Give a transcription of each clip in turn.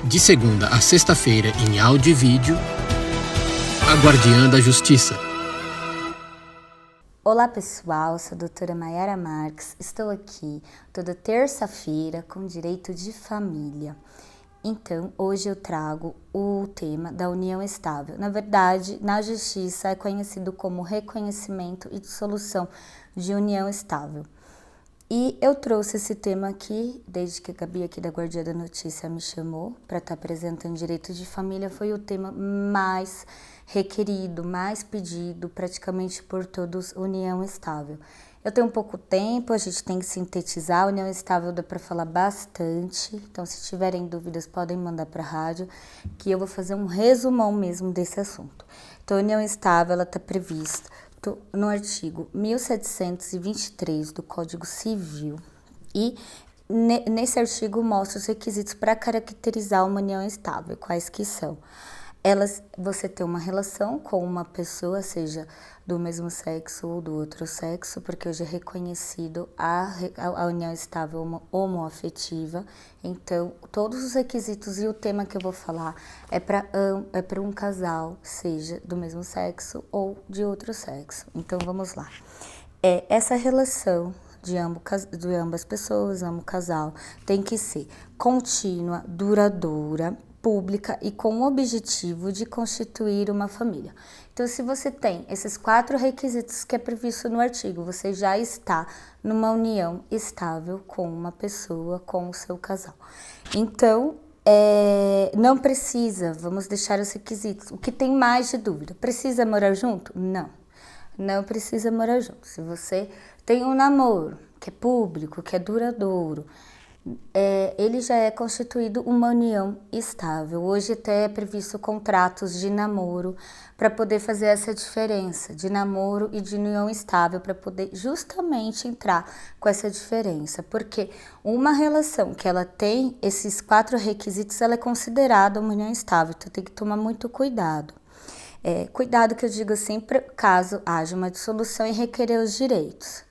De segunda a sexta-feira, em áudio e vídeo, a Guardiã da Justiça. Olá pessoal, sou a doutora Mayara Marques, estou aqui toda terça-feira com direito de família. Então, hoje eu trago o tema da união estável. Na verdade, na justiça é conhecido como reconhecimento e dissolução de união estável. E eu trouxe esse tema aqui, desde que a Gabi aqui da Guardiã da Notícia me chamou para estar apresentando direito de família, foi o tema mais requerido, mais pedido praticamente por todos, união estável. Eu tenho pouco tempo, a gente tem que sintetizar, união estável dá para falar bastante, então se tiverem dúvidas podem mandar para a rádio, que eu vou fazer um resumão mesmo desse assunto. Então, a união estável, ela está prevista no artigo 1723 do Código Civil e nesse artigo mostra os requisitos para caracterizar uma união estável, quais que são. Você ter uma relação com uma pessoa, seja do mesmo sexo ou do outro sexo, porque hoje é reconhecido a união estável homoafetiva. Então, todos os requisitos e o tema que eu vou falar é para um casal, seja do mesmo sexo ou de outro sexo. Então, vamos lá. Essa relação de ambas pessoas, ambos casal, tem que ser contínua, duradoura, pública e com o objetivo de constituir uma família. Então, se você tem esses 4 requisitos que é previsto no artigo, você já está numa união estável com uma pessoa, com o seu casal. Então, não precisa, vamos deixar os requisitos. O que tem mais de dúvida? Precisa morar junto? Não precisa morar junto. Se você tem um namoro que é público, que é duradouro, ele já é constituído uma união estável. Hoje até é previsto contratos de namoro para poder fazer essa diferença de namoro e de união estável, para poder justamente entrar com essa diferença, porque uma relação que ela tem esses 4 requisitos, ela é considerada uma união estável, então tem que tomar muito cuidado. Cuidado que eu digo sempre, caso haja uma dissolução e requerer os direitos.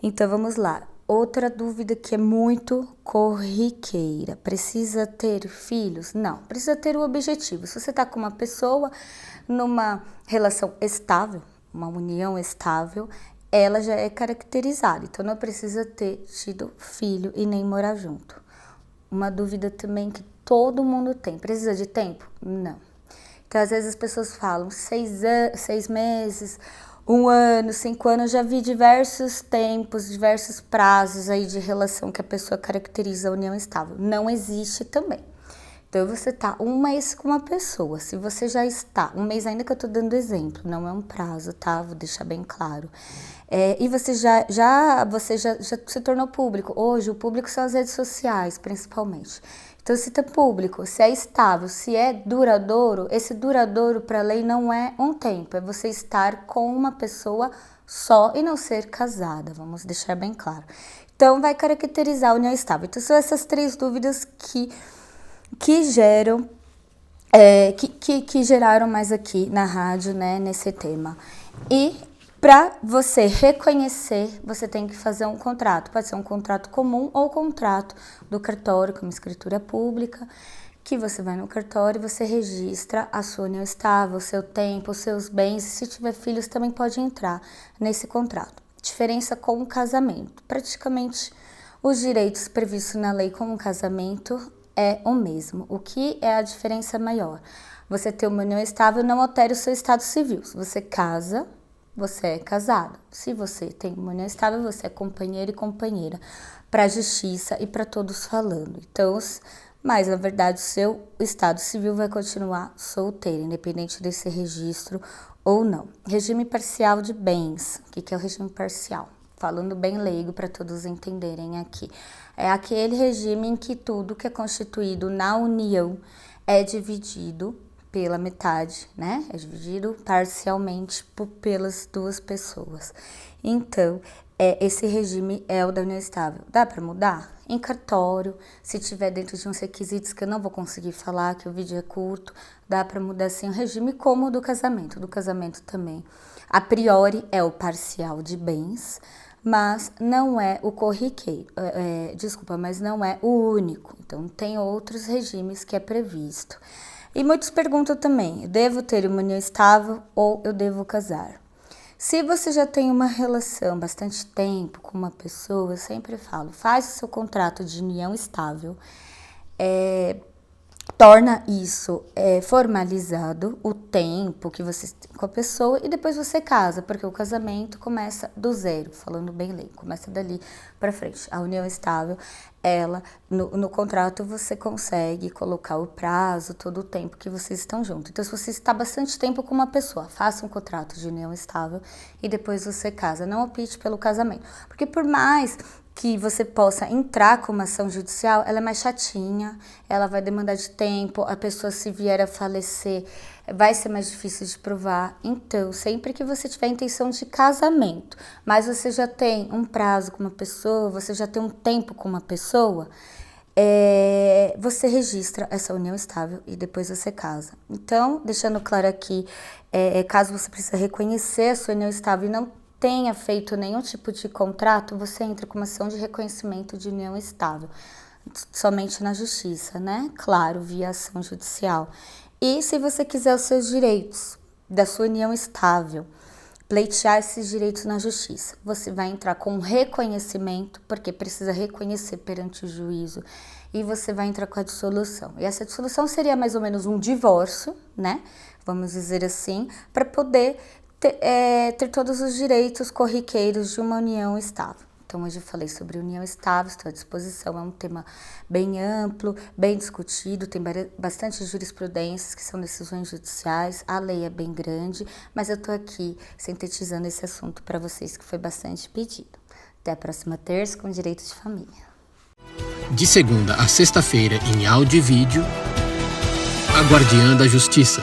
Então vamos lá. Outra dúvida que é muito corriqueira, precisa ter filhos? Não, precisa ter o objetivo. Se você está com uma pessoa numa relação estável, uma união estável, ela já é caracterizada, então não precisa ter tido filho e nem morar junto. Uma dúvida também que todo mundo tem, precisa de tempo? Não. Então às vezes as pessoas falam 6 meses, 1 ano, 5 anos, já vi diversos tempos, diversos prazos aí de relação que a pessoa caracteriza a união estável. Não existe também. Então, você tá 1 mês com uma pessoa, se você já está, 1 mês ainda que eu tô dando exemplo, não é um prazo, tá? Vou deixar bem claro. E você já se tornou público. Hoje, o público são as redes sociais, principalmente. Então, se tá público, se é estável, se é duradouro, esse duradouro para a lei não é um tempo, é você estar com uma pessoa só e não ser casada, vamos deixar bem claro. Então, vai caracterizar a união estável. Então, são essas 3 dúvidas que geram, que geraram mais aqui na rádio, né, nesse tema. E para você reconhecer, você tem que fazer um contrato. Pode ser um contrato comum ou contrato do cartório, como escritura pública, que você vai no cartório e você registra a sua união estável, o seu tempo, os seus bens. E se tiver filhos, também pode entrar nesse contrato. Diferença com o casamento. Praticamente, os direitos previstos na lei com o casamento é o mesmo. O que é a diferença maior? Você ter uma união estável não altera o seu estado civil. Se você casa, você é casado. Se você tem uma união estável, você é companheiro e companheira para a justiça e para todos falando. Então, mas na verdade o seu estado civil vai continuar solteiro, independente desse registro ou não. Regime parcial de bens. O que é o regime parcial? Falando bem leigo para todos entenderem aqui. É aquele regime em que tudo que é constituído na união é dividido pela metade, né? É dividido parcialmente pelas 2 pessoas. Então, esse regime é o da união estável. Dá para mudar? Em cartório, se tiver dentro de uns requisitos que eu não vou conseguir falar, que o vídeo é curto, dá para mudar sim o regime, como o do casamento. Do casamento também, a priori, é o parcial de bens, mas não é o corriqueiro, mas não é o único. Então, tem outros regimes que é previsto. E muitos perguntam também, devo ter uma união estável ou eu devo casar? Se você já tem uma relação bastante tempo com uma pessoa, eu sempre falo, faz o seu contrato de união estável, torna isso formalizado, o tempo que você tem com a pessoa, e depois você casa, porque o casamento começa do zero, falando bem lei, começa dali para frente. A união estável, ela, no contrato você consegue colocar o prazo, todo o tempo que vocês estão juntos. Então, se você está bastante tempo com uma pessoa, faça um contrato de união estável e depois você casa. Não opte pelo casamento, porque por mais que você possa entrar com uma ação judicial, ela é mais chatinha, ela vai demandar de tempo, a pessoa se vier a falecer, vai ser mais difícil de provar. Então, sempre que você tiver intenção de casamento, mas você já tem um prazo com uma pessoa, você já tem um tempo com uma pessoa, você registra essa união estável e depois você casa. Então, deixando claro aqui, caso você precise reconhecer a sua união estável e não tenha feito nenhum tipo de contrato, você entra com uma ação de reconhecimento de união estável, somente na justiça, né? Claro, via ação judicial. E se você quiser os seus direitos da sua união estável, pleitear esses direitos na justiça, você vai entrar com um reconhecimento, porque precisa reconhecer perante o juízo, e você vai entrar com a dissolução. E essa dissolução seria mais ou menos um divórcio, né? Vamos dizer assim, para poder ter todos os direitos corriqueiros de uma união estável. Então, hoje eu falei sobre união estável, estou à disposição, é um tema bem amplo, bem discutido, tem bastante jurisprudências que são decisões judiciais, a lei é bem grande, mas eu estou aqui sintetizando esse assunto para vocês que foi bastante pedido. Até a próxima terça com Direito de Família. De segunda a sexta-feira em áudio e vídeo, a Guardiã da Justiça.